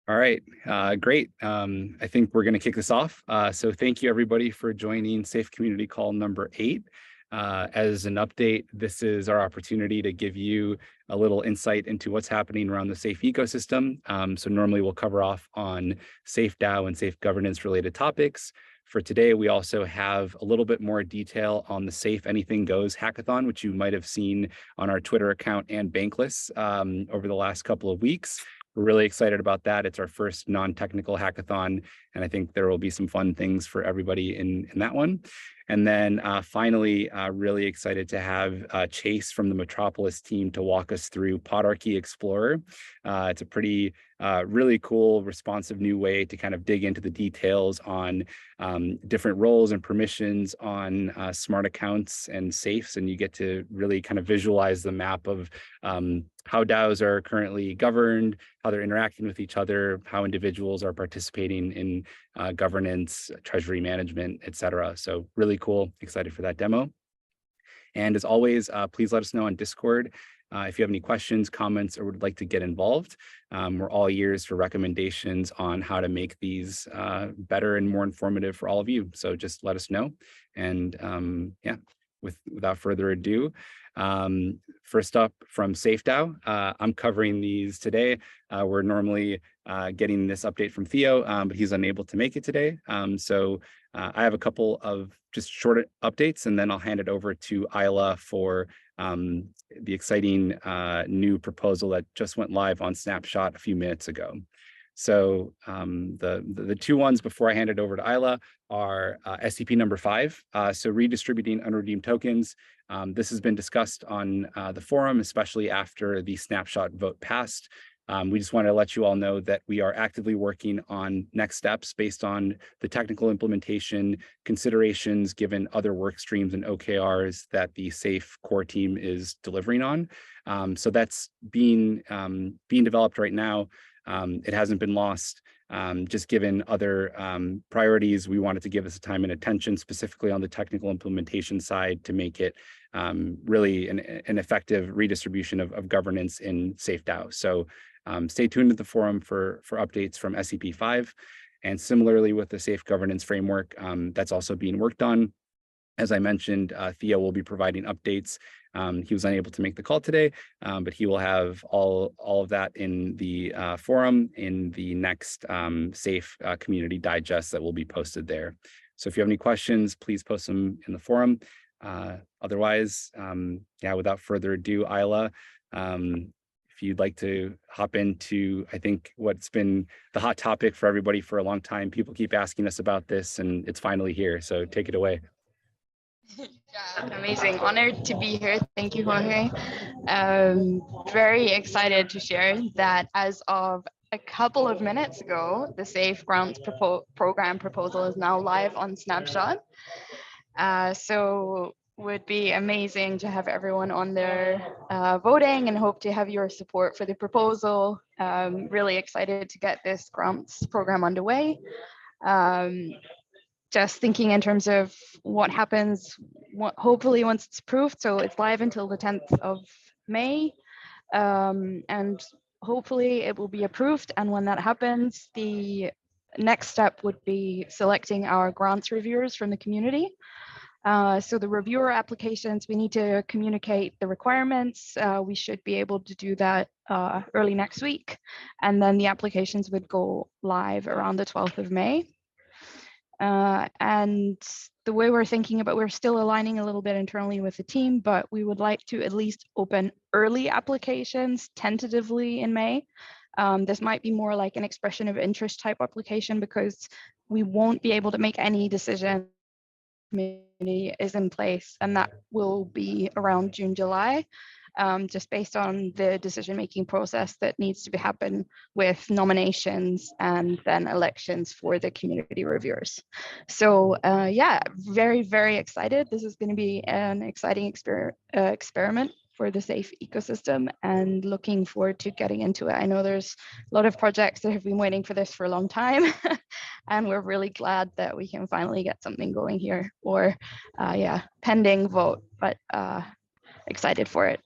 All right, great. I think we're going to kick this off. So thank you everybody for joining Safe Community Call number 8. As an update, this is our opportunity to give you a little insight into what's happening around the safe ecosystem. So normally we'll cover off on SafeDAO and safe governance related topics. For today, we also have a little bit more detail on the Safe Anything Goes hackathon, which you might have seen on our Twitter account and Bankless over the last couple of weeks. We're really excited about that. It's our first non-technical hackathon, and I think there will be some fun things for everybody in that one. And then finally, really excited to have Chase from the Metropolis team to walk us through Podarchy Explorer. It's a pretty really cool, responsive new way to kind of dig into the details on different roles and permissions on smart accounts and safes, and you get to really kind of visualize the map of how DAOs are currently governed, how they're interacting with each other, how individuals are participating in governance, treasury management, et cetera. So really cool, excited for that demo. And as always, please let us know on Discord if you have any questions, comments, or would like to get involved. We're all ears for recommendations on how to make these better and more informative for all of you. So just let us know. And yeah, without further ado, first up from SafeDAO, I'm covering these today. We're normally getting this update from Theo, but he's unable to make it today. So I have a couple of just short updates, and then I'll hand it over to Isla for the exciting new proposal that just went live on Snapshot a few minutes ago. So the two ones before I hand it over to Isla are SCP number 5. So redistributing unredeemed tokens. This has been discussed on the forum, especially after the Snapshot vote passed. We just want to let you all know that we are actively working on next steps based on the technical implementation considerations given other work streams and OKRs that the SAFE core team is delivering on. So that's being developed right now. It hasn't been lost. Just given other priorities, we wanted to give this a time and attention, specifically on the technical implementation side, to make it really an effective redistribution of governance in SafeDAO. So stay tuned to the forum for updates from SCP-5. And similarly with the safe governance framework, that's also being worked on. As I mentioned, Theo will be providing updates. He was unable to make the call today, but he will have all of that in the forum in the next Safe Community Digest that will be posted there. So if you have any questions, please post them in the forum. Otherwise, yeah, without further ado, Isla, if you'd like to hop into, I think, what's been the hot topic for everybody for a long time. People keep asking us about this, and it's finally here. So take it away. Yeah, amazing. Honored to be here. Thank you, Jorge. Very excited to share that as of a couple of minutes ago, the Safe Grants program proposal is now live on Snapshot. So would be amazing to have everyone on there voting, and hope to have your support for the proposal. Really excited to get this grants program underway. Just thinking in terms of what happens, hopefully once it's approved. So it's live until the 10th of May. And hopefully it will be approved. And when that happens, the next step would be selecting our grants reviewers from the community. So the reviewer applications, we need to communicate the requirements. We should be able to do that early next week. And then the applications would go live around the 12th of May. And the way we're thinking about, we're still aligning a little bit internally with the team, but we would like to at least open early applications tentatively in May. This might be more like an expression of interest type application, because we won't be able to make any decision. Committee is in place, and that will be around June, July. Just based on the decision-making process that needs to happen with nominations and then elections for the community reviewers. So yeah, very, very excited. This is going to be an exciting experiment for the safe ecosystem, and looking forward to getting into it. I know there's a lot of projects that have been waiting for this for a long time, and we're really glad that we can finally get something going here, or yeah, pending vote, but excited for it.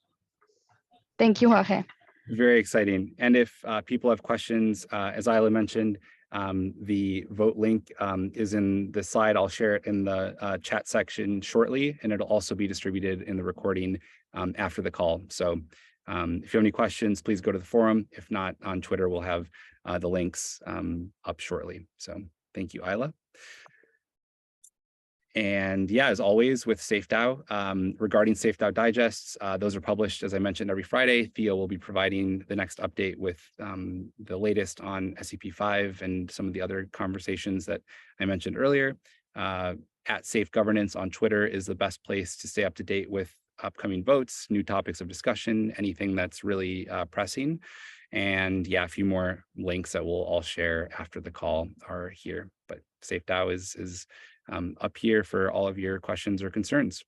Thank you, Jorge. Very exciting. And if people have questions, as Isla mentioned, the vote link is in the slide. I'll share it in the chat section shortly, and it'll also be distributed in the recording after the call. So if you have any questions, please go to the forum. If not, on Twitter, we'll have the links up shortly. So thank you, Isla. And yeah, as always with SafeDAO, regarding SafeDAO digests, those are published, as I mentioned, every Friday. Theo will be providing the next update with the latest on SCP-5 and some of the other conversations that I mentioned earlier. At Safe Governance on Twitter is the best place to stay up to date with upcoming votes, new topics of discussion, anything that's really pressing. And yeah, a few more links that we'll all share after the call are here. But SafeDAO is up here for all of your questions or concerns.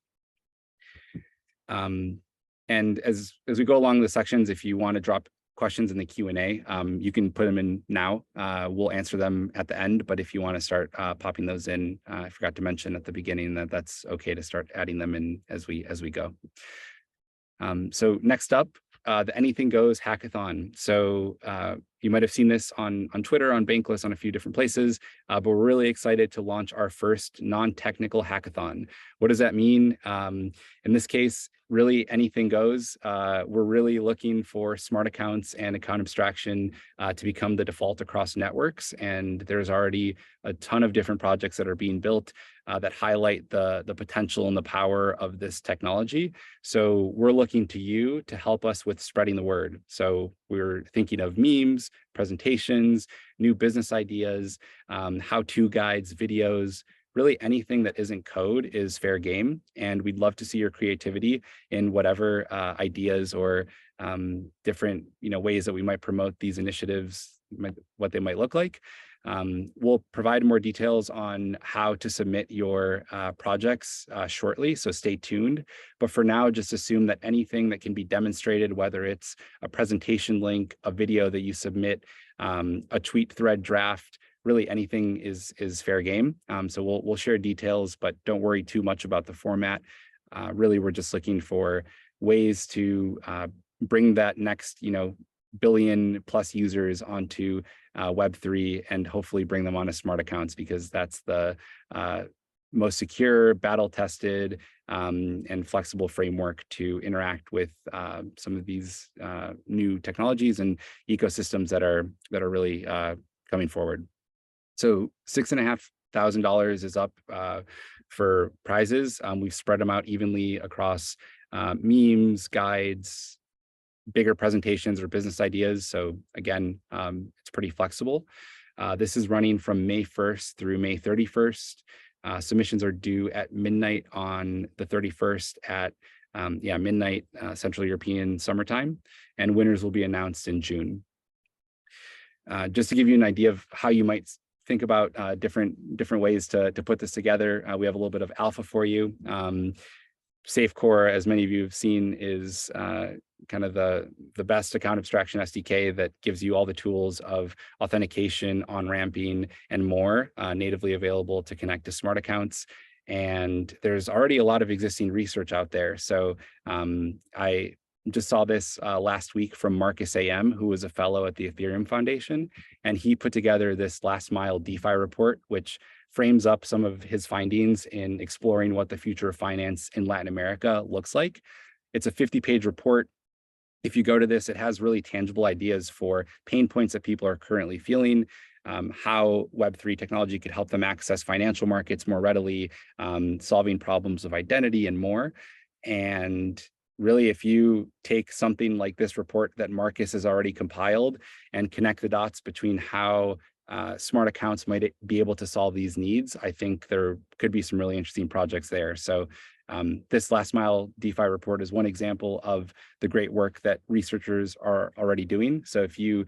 And as we go along the sections, if you want to drop questions in the Q&A, you can put them in now. We'll answer them at the end, but if you want to start popping those in, I forgot to mention at the beginning that that's okay to start adding them in as we go. So next up, the Anything Goes Hackathon. So you might have seen this on Twitter, on Bankless, on a few different places, but we're really excited to launch our first non-technical hackathon. What does that mean? In this case, really anything goes. We're really looking for smart accounts and account abstraction to become the default across networks. And there's already a ton of different projects that are being built that highlight the potential and the power of this technology. So we're looking to you to help us with spreading the word. So we're thinking of memes, presentations, new business ideas, how-to guides, videos. Really anything that isn't code is fair game, and we'd love to see your creativity in whatever ideas or different ways that we might promote these initiatives, what they might look like. We'll provide more details on how to submit your projects shortly, so stay tuned. But for now, just assume that anything that can be demonstrated, whether it's a presentation link, a video that you submit, a tweet thread draft, really anything is fair game. So we'll share details, but don't worry too much about the format. Really, we're just looking for ways to bring that next, billion plus users onto Web3 and hopefully bring them onto smart accounts, because that's the most secure, battle-tested, and flexible framework to interact with some of these new technologies and ecosystems that are really coming forward. So $6,500 is up for prizes. We've spread them out evenly across memes, guides, bigger presentations, or business ideas. So again, it's pretty flexible. This is running from May 1st through May 31st. Submissions are due at midnight on the 31st at midnight Central European summertime, and winners will be announced in June. Just to give you an idea of how you might think about different ways to put this together, we have a little bit of alpha for you. SafeCore, as many of you have seen, is kind of the best account abstraction SDK that gives you all the tools of authentication, on-ramping, and more natively available to connect to smart accounts. And there's already a lot of existing research out there. So I just saw this last week from Marcus AM, who was a fellow at the Ethereum Foundation, and he put together this last mile DeFi report, which frames up some of his findings in exploring what the future of finance in Latin America looks like. It's a 50-page report. If you go to this, it has really tangible ideas for pain points that people are currently feeling, how Web3 technology could help them access financial markets more readily, solving problems of identity, and more. And really, if you take something like this report that Marcus has already compiled and connect the dots between how smart accounts might be able to solve these needs, I think there could be some really interesting projects there. So this last mile DeFi report is one example of the great work that researchers are already doing. So if you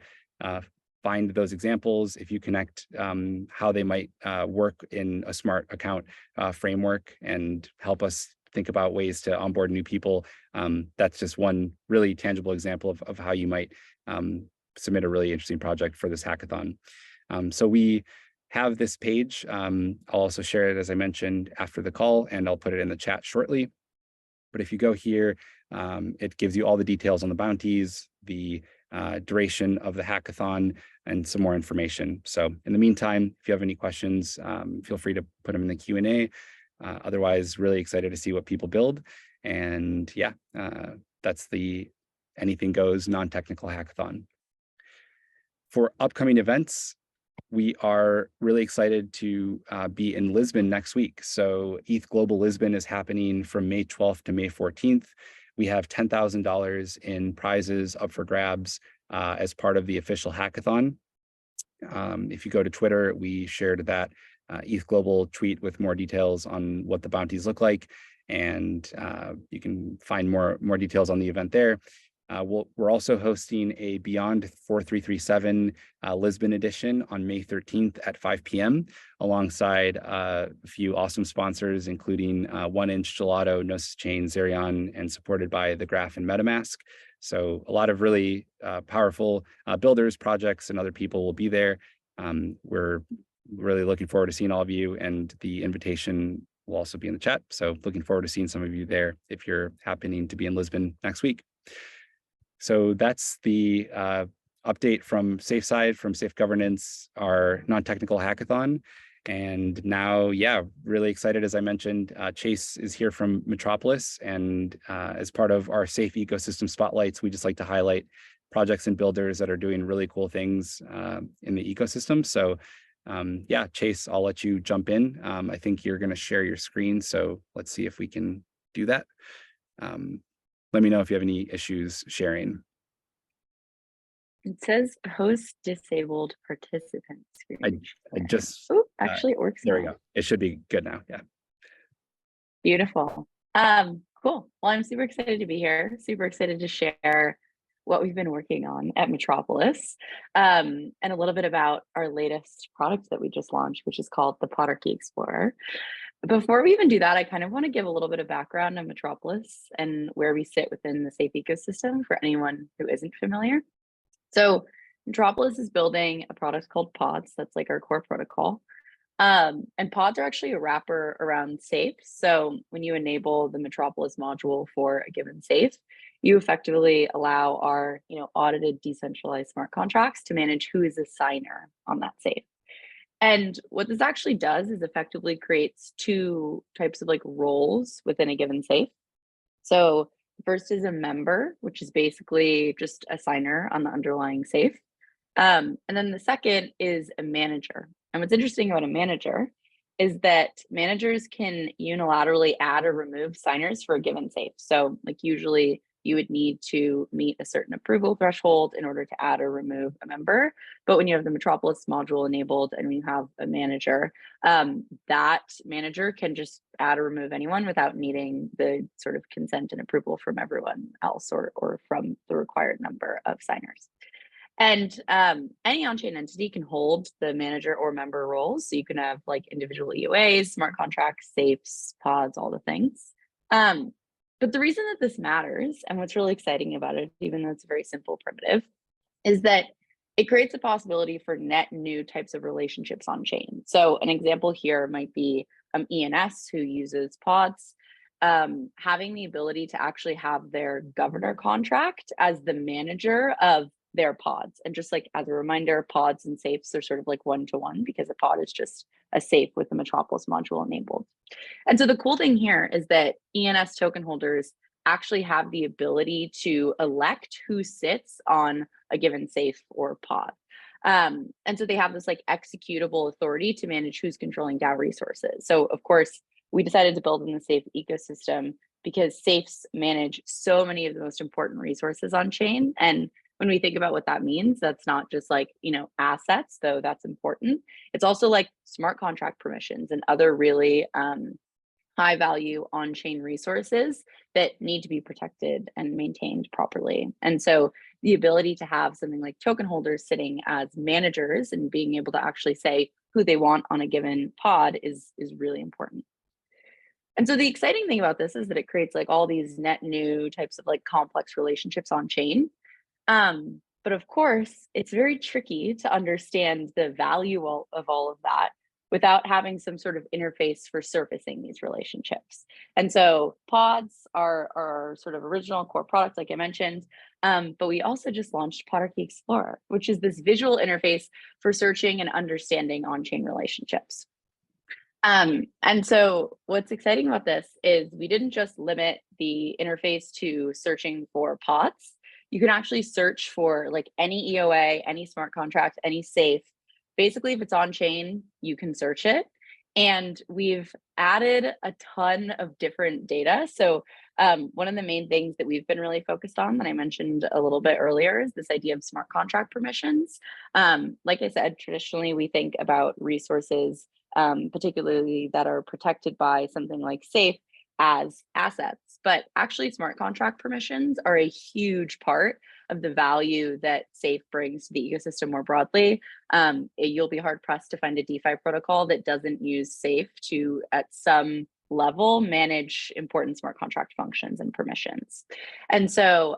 find those examples, if you connect how they might work in a smart account framework and help us think about ways to onboard new people, that's just one really tangible example of how you might submit a really interesting project for this hackathon. So we have this page. I'll also share it, as I mentioned, after the call, and I'll put it in the chat shortly. But if you go here, it gives you all the details on the bounties, the duration of the hackathon, and some more information. So in the meantime, if you have any questions, feel free to put them in the Q&A. Otherwise, really excited to see what people build. And yeah, that's the Anything Goes non-technical hackathon. For upcoming events, we are really excited to be in Lisbon next week. So ETHGlobal Lisbon is happening from May 12th to May 14th. We have $10,000 in prizes up for grabs as part of the official hackathon. If you go to Twitter, we shared that ETHGlobal tweet with more details on what the bounties look like, and you can find more details on the event there. We're also hosting a Beyond 4337 Lisbon edition on May 13th at 5 p.m. alongside a few awesome sponsors, including 1inch Gelato, Gnosis Chain, Zerion, and supported by The Graph and MetaMask. So a lot of really powerful builders, projects, and other people will be there. We're really looking forward to seeing all of you, and the invitation will also be in the chat. So looking forward to seeing some of you there if you're happening to be in Lisbon next week. So that's the update from SafeSide, from Safe Governance, our non-technical hackathon. And now, yeah, really excited, as I mentioned, Chase is here from Metropolis. And as part of our Safe Ecosystem Spotlights, we just like to highlight projects and builders that are doing really cool things in the ecosystem. So yeah, Chase, I'll let you jump in. I think you're going to share your screen. So let's see if we can do that. Let me know if you have any issues sharing. It says host disabled participant screen. I just actually it works. There now. we go. It should be good now. Yeah. Beautiful. Cool. Well, I'm super excited to be here. Super excited to share what we've been working on at Metropolis, and a little bit about our latest product that we just launched, which is called the Podarchy Explorer. Before we even do that, I kind of want to give a little bit of background on Metropolis and where we sit within the safe ecosystem for anyone who isn't familiar. So Metropolis is building a product called Pods. That's like our core protocol. And Pods are actually a wrapper around safe. So when you enable the Metropolis module for a given safe, you effectively allow our audited decentralized smart contracts to manage who is a signer on that safe. And what this actually does is effectively creates two types of roles within a given safe. So the first is a member, which is basically just a signer on the underlying safe. And then the second is a manager. And what's interesting about a manager is that managers can unilaterally add or remove signers for a given safe. So usually you would need to meet a certain approval threshold in order to add or remove a member. But when you have the Metropolis module enabled and when you have a manager, that manager can just add or remove anyone without needing the sort of consent and approval from everyone else or from the required number of signers. And any on-chain entity can hold the manager or member roles. So you can have individual EOAs, smart contracts, safes, pods, all the things. But the reason that this matters, and what's really exciting about it, even though it's a very simple primitive, is that it creates a possibility for net new types of relationships on chain. So an example here might be ENS, who uses pods, having the ability to actually have their governor contract as the manager of their pods. And just as a reminder, pods and safes are sort of one-to-one because a pod is just a safe with the Metropolis module enabled. And so the cool thing here is that ENS token holders actually have the ability to elect who sits on a given safe or pod. And so they have this executable authority to manage who's controlling DAO resources. So of course, we decided to build in the safe ecosystem because safes manage so many of the most important resources on chain. And when we think about what that means, that's not just assets, though that's important. It's also smart contract permissions and other really high value on-chain resources that need to be protected and maintained properly. And so the ability to have something like token holders sitting as managers and being able to actually say who they want on a given pod is really important. And so the exciting thing about this is that it creates all these net new types of complex relationships on chain. But of course, it's very tricky to understand the value of all of that without having some sort of interface for surfacing these relationships. And so pods are our sort of original core product, like I mentioned, but we also just launched Podarchy Explorer, which is this visual interface for searching and understanding on-chain relationships. And so what's exciting about this is we didn't just limit the interface to searching for pods. You can actually search for like any EOA, any smart contract, any safe. Basically, if it's on chain, you can search it. And we've added a ton of different data. So one of the main things that we've been really focused on that I mentioned a little bit earlier is this idea of smart contract permissions. Like I said, traditionally, we think about resources, particularly that are protected by something like Safe, as assets, but actually smart contract permissions are a huge part of the value that Safe brings to the ecosystem more broadly. You'll be hard pressed to find a DeFi protocol that doesn't use Safe to, at some level, manage important smart contract functions and permissions. And so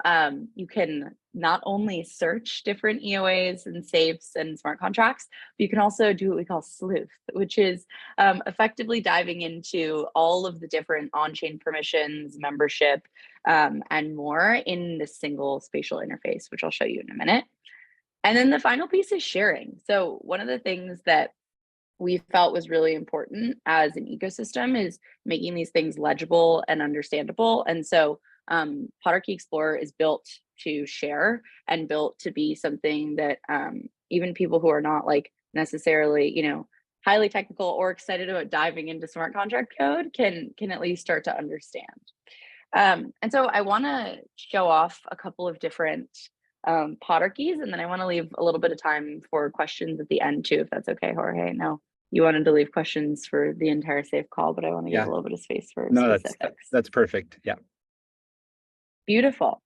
you can not only search different EOAs and safes and smart contracts, but you can also do what we call sleuth, which is effectively diving into all of the different on-chain permissions, membership, and more in this single spatial interface, which I'll show you in a minute. And then the final piece is sharing. So one of the things that we felt was really important as an ecosystem is making these things legible and understandable. And so Podarchy Explorer is built to share and built to be something that even people who are not like necessarily, you know, highly technical or excited about diving into smart contract code can at least start to understand. And so I want to show off a couple of different Podarchies, and then I want to leave a little bit of time for questions at the end too, if that's okay, Jorge. No, you wanted to leave questions for the entire Safe call, but I want to give a little bit of space for specifics. That's perfect. Yeah. Beautiful.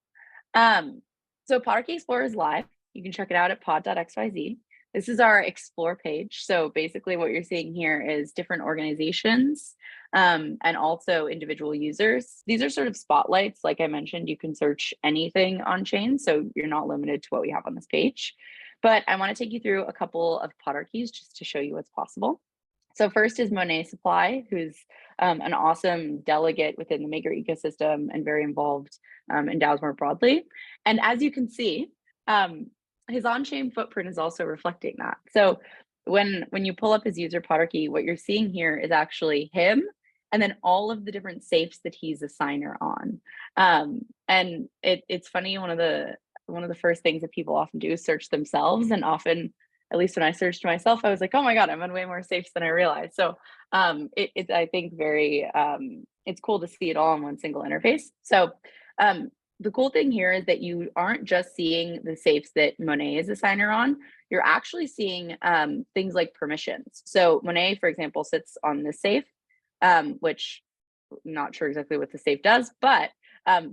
So Podarchy Explorer is live. You can check it out at pod.xyz. This is our explore page. So basically what you're seeing here is different organizations and also individual users. These are sort of spotlights. Like I mentioned, you can search anything on chain, so you're not limited to what we have on this page. But I want to take you through a couple of Podarchies just to show you what's possible. So first is Monet Supply, who's an awesome delegate within the maker ecosystem and very involved in DAOs more broadly. And as you can see, his on-chain footprint is also reflecting that. So when you pull up his user Podarchy, what you're seeing here is actually him and then all of the different safes that he's a signer on. And it's funny, one of the first things that people often do is search themselves, and often, at least when I searched myself, I was like, oh my God, I'm on way more safes than I realized. So it's I think very, it's cool to see it all in one single interface. So the cool thing here is that you aren't just seeing the safes that Monet is a signer on, you're actually seeing things like permissions. So Monet, for example, sits on this safe, which I'm not sure exactly what the safe does, but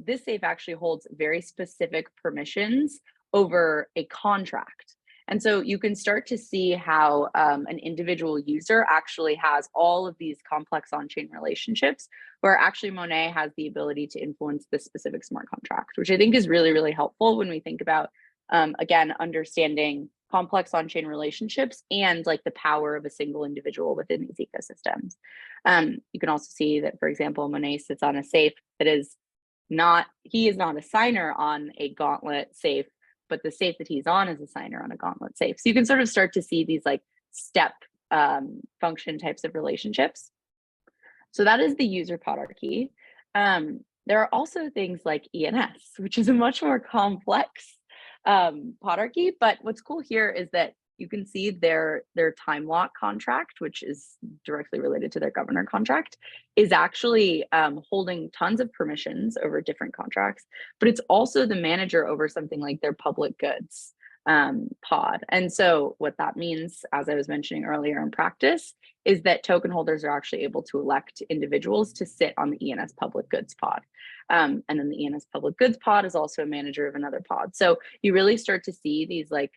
this safe actually holds very specific permissions over a contract. And so you can start to see how an individual user actually has all of these complex on-chain relationships where actually Monet has the ability to influence this specific smart contract, which I think is really, really helpful when we think about, again, understanding complex on-chain relationships and like the power of a single individual within these ecosystems. You can also see that, for example, Monet sits on a safe that is not, he is not a signer on a Gauntlet safe, but the safe that he's on is a signer on a Gauntlet safe. So you can sort of start to see these like step function types of relationships. So that is the user Podarchy. There are also things like ENS, which is a much more complex Podarchy, but what's cool here is that you can see their time lock contract, which is directly related to their governor contract, is actually holding tons of permissions over different contracts, but it's also the manager over something like their public goods pod. And so what that means, as I was mentioning earlier in practice, is that token holders are actually able to elect individuals to sit on the ENS public goods pod. And then the ENS public goods pod is also a manager of another pod. So you really start to see these like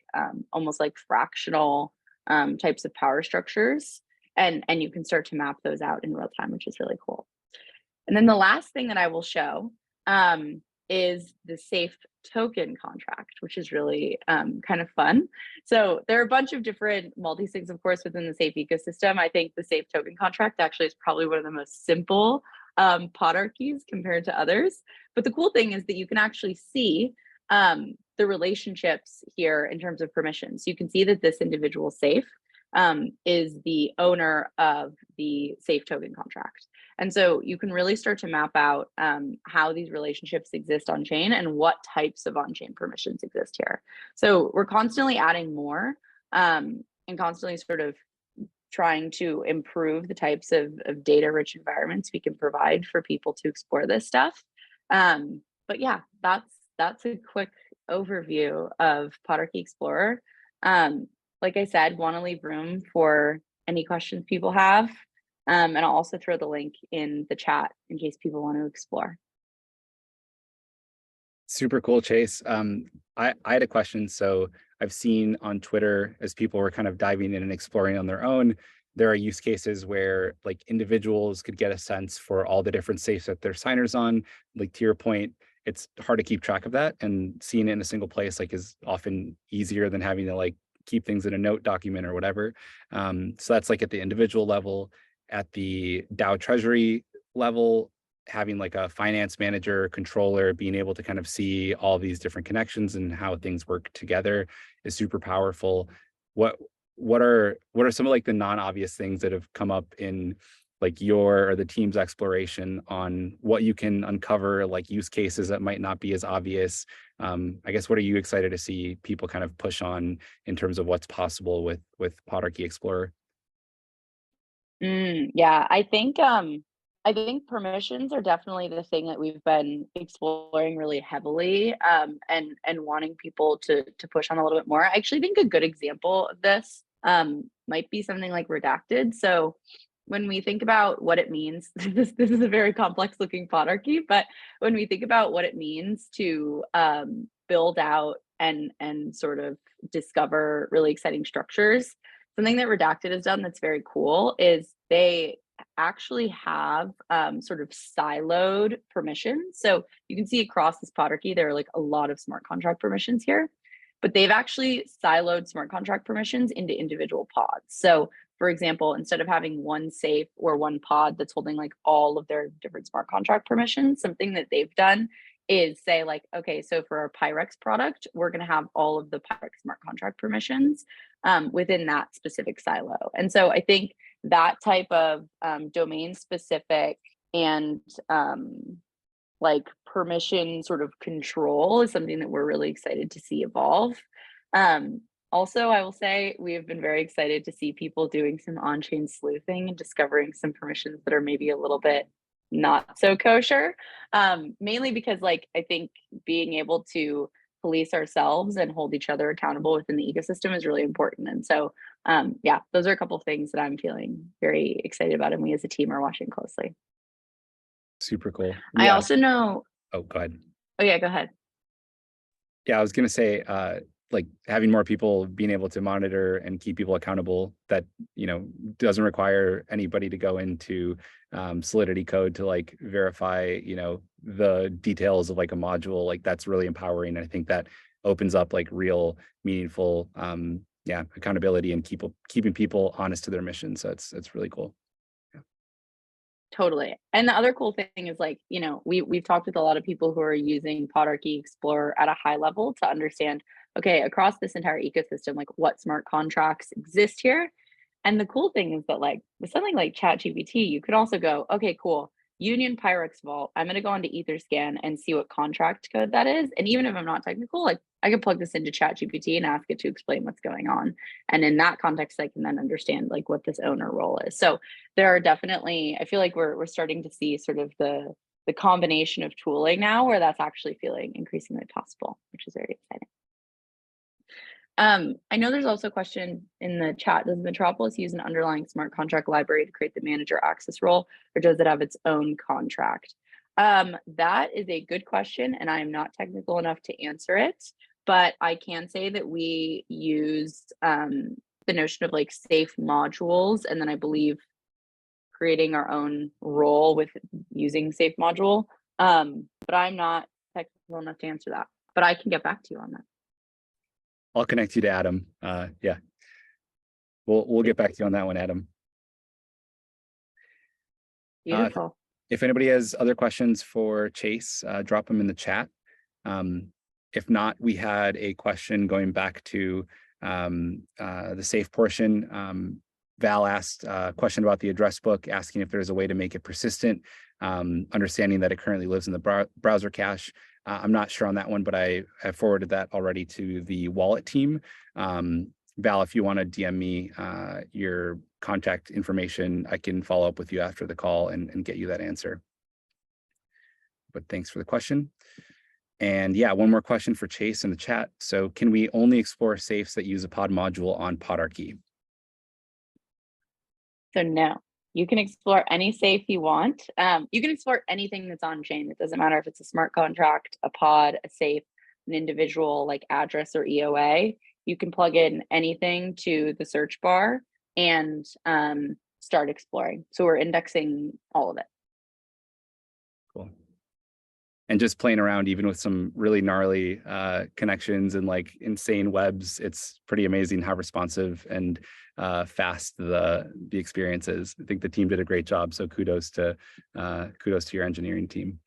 almost like fractional types of power structures, and you can start to map those out in real time, which is really cool. And then the last thing that I will show is the Safe token contract, which is really kind of fun. So there are a bunch of different multi-sigs, of course, within the Safe ecosystem. I think the Safe token contract actually is probably one of the most simple Podarchies compared to others. But the cool thing is that you can actually see the relationships here in terms of permissions. You can see that this individual Safe is the owner of the Safe token contract. And so you can really start to map out how these relationships exist on chain and what types of on-chain permissions exist here. So we're constantly adding more and constantly sort of trying to improve the types of data-rich environments we can provide for people to explore this stuff. But yeah, that's a quick overview of Podarchy Explorer. Like I said, want to leave room for any questions people have. And I'll also throw the link in the chat in case people want to explore. Super cool, Chase. I had a question. So I've seen on Twitter, as people were kind of diving in and exploring on their own, there are use cases where like individuals could get a sense for all the different safes that they're signers on. Like to your point, it's hard to keep track of that, and seeing it in a single place like is often easier than having to like keep things in a note document or whatever. So that's like at the individual level. At the DAO treasury level, having like a finance manager, controller, being able to kind of see all these different connections and how things work together is super powerful. What are some of like the non-obvious things that have come up in like your or the team's exploration on what you can uncover, like use cases that might not be as obvious? I guess, what are you excited to see people kind of push on in terms of what's possible with Podarchy Explorer? Yeah, I think permissions are definitely the thing that we've been exploring really heavily, and wanting people to push on a little bit more. I actually think a good example of this might be something like redacted. So when we think about what it means, this is a very complex looking Podarchy, but when we think about what it means to build out and sort of discover really exciting structures, something that Redacted has done that's very cool is they actually have sort of siloed permissions. So you can see across this Podarchy, there are like a lot of smart contract permissions here, but they've actually siloed smart contract permissions into individual pods. So for example, instead of having one safe or one pod that's holding like all of their different smart contract permissions, something that they've done is say like, okay, so for our Pyrex product, we're going to have all of the Pyrex smart contract permissions within that specific silo. And so I think that type of domain specific and like permission sort of control is something that we're really excited to see evolve. Also, I will say we have been very excited to see people doing some on-chain sleuthing and discovering some permissions that are maybe a little bit not so kosher, mainly because like I think being able to police ourselves and hold each other accountable within the ecosystem is really important. And so yeah, those are a couple of things that I'm feeling very excited about, and we as a team are watching closely. Super cool. I also know. Oh, go ahead. Oh yeah, go ahead. Yeah, I was gonna say, like having more people being able to monitor and keep people accountable, that, you know, doesn't require anybody to go into Solidity code to like verify, you know, the details of like a module. Like that's really empowering. And I think that opens up like real meaningful accountability and keeping people honest to their mission. So it's really cool. Totally. And the other cool thing is like, you know, we've talked with a lot of people who are using Podarchy Explorer at a high level to understand, okay, across this entire ecosystem, like what smart contracts exist here. And the cool thing is that like with something like ChatGPT, you could also go, okay, cool, Union Pyrex Vault. I'm going to go onto Etherscan and see what contract code that is. And even if I'm not technical, like I can plug this into ChatGPT and ask it to explain what's going on. And in that context, I can then understand like what this owner role is. So there are definitely, I feel like we're starting to see sort of the combination of tooling now where that's actually feeling increasingly possible, which is very exciting. I know there's also a question in the chat. Does Metropolis use an underlying smart contract library to create the manager access role, or does it have its own contract? That is a good question, and I am not technical enough to answer it, but I can say that we used the notion of like safe modules, and then I believe creating our own role with using safe module. But I'm not technical enough to answer that, but I can get back to you on that. I'll connect you to Adam. Yeah, we'll get back to you on that one, Adam. Beautiful. If anybody has other questions for Chase, drop them in the chat. If not, we had a question going back to the safe portion. Val asked a question about the address book, asking if there's a way to make it persistent, understanding that it currently lives in the browser cache. I'm not sure on that one, but I have forwarded that already to the wallet team. Val, if you want to DM me your contact information, I can follow up with you after the call and get you that answer. But thanks for the question. And yeah, one more question for Chase in the chat. So can we only explore safes that use a pod module on Podarchy? So no, you can explore any safe you want. You can explore anything that's on chain. It doesn't matter if it's a smart contract, a pod, a safe, an individual like address or EOA. You can plug in anything to the search bar and start exploring. So we're indexing all of it. Cool. And just playing around even with some really gnarly connections and like insane webs, it's pretty amazing how responsive and fast the experience is. I think the team did a great job. So kudos to your engineering team.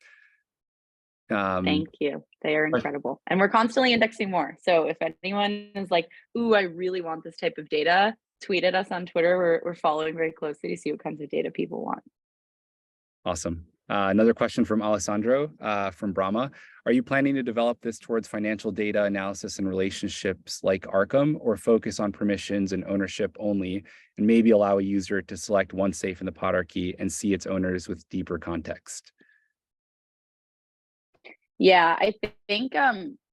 Thank you. They are incredible. And we're constantly indexing more. So if anyone is like, ooh, I really want this type of data, tweet at us on Twitter. We're following very closely to see what kinds of data people want. Awesome. Another question from Alessandro from Brahma. Are you planning to develop this towards financial data analysis and relationships like Arkham, or focus on permissions and ownership only, and maybe allow a user to select one safe in the Podarchy and see its owners with deeper context? Yeah, I think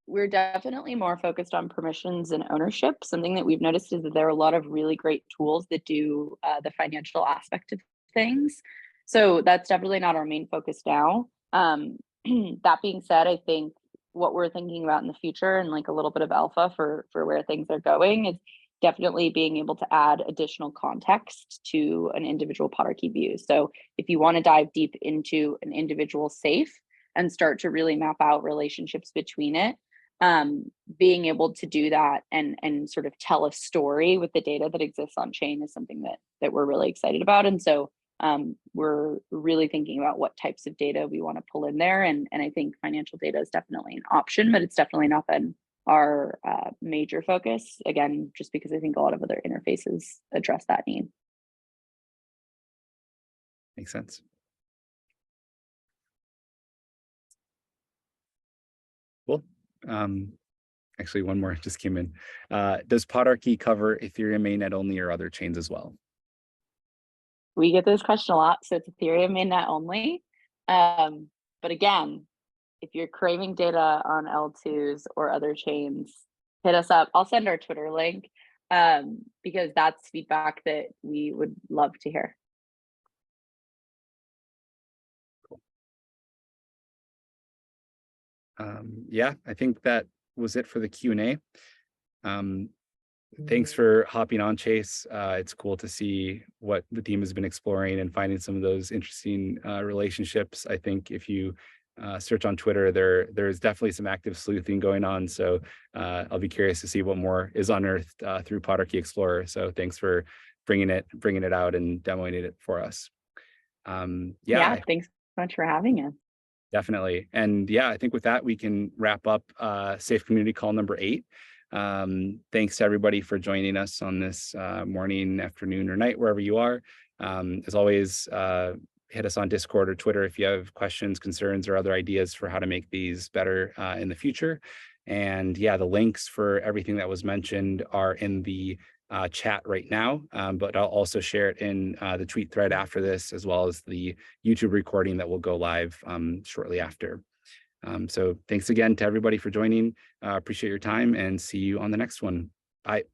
we're definitely more focused on permissions and ownership. Something that we've noticed is that there are a lot of really great tools that do the financial aspect of things. So that's definitely not our main focus now. That being said, I think what we're thinking about in the future and like a little bit of alpha for where things are going is definitely being able to add additional context to an individual Podarchy view. So if you want to dive deep into an individual safe and start to really map out relationships between it, being able to do that and sort of tell a story with the data that exists on chain is something that we're really excited about. And so we're really thinking about what types of data we want to pull in there. And I think financial data is definitely an option, but it's definitely not been our major focus. Again, just because I think a lot of other interfaces address that need. Makes sense. Cool. Actually, one more just came in. Does Podarchy cover Ethereum mainnet only or other chains as well? We get this question a lot, so it's Ethereum mainnet only. But again, if you're craving data on L2s or other chains, hit us up. I'll send our Twitter link because that's feedback that we would love to hear. Yeah, I think that was it for the Q&A. Thanks for hopping on, Chase. It's cool to see what the team has been exploring and finding some of those interesting relationships. I think if you search on Twitter, there's definitely some active sleuthing going on. So I'll be curious to see what more is unearthed through Podarchy Explorer. So thanks for bringing it out and demoing it for us. Yeah, thanks so much for having us. Definitely. And yeah, I think with that, we can wrap up Safe Community Call number 8. Thanks to everybody for joining us on this morning, afternoon, or night, wherever you are. As always, hit us on Discord or Twitter if you have questions, concerns, or other ideas for how to make these better in the future. And yeah, the links for everything that was mentioned are in the chat right now, but I'll also share it in the tweet thread after this, as well as the YouTube recording that will go live shortly after. So thanks again to everybody for joining. Appreciate your time and see you on the next one. Bye.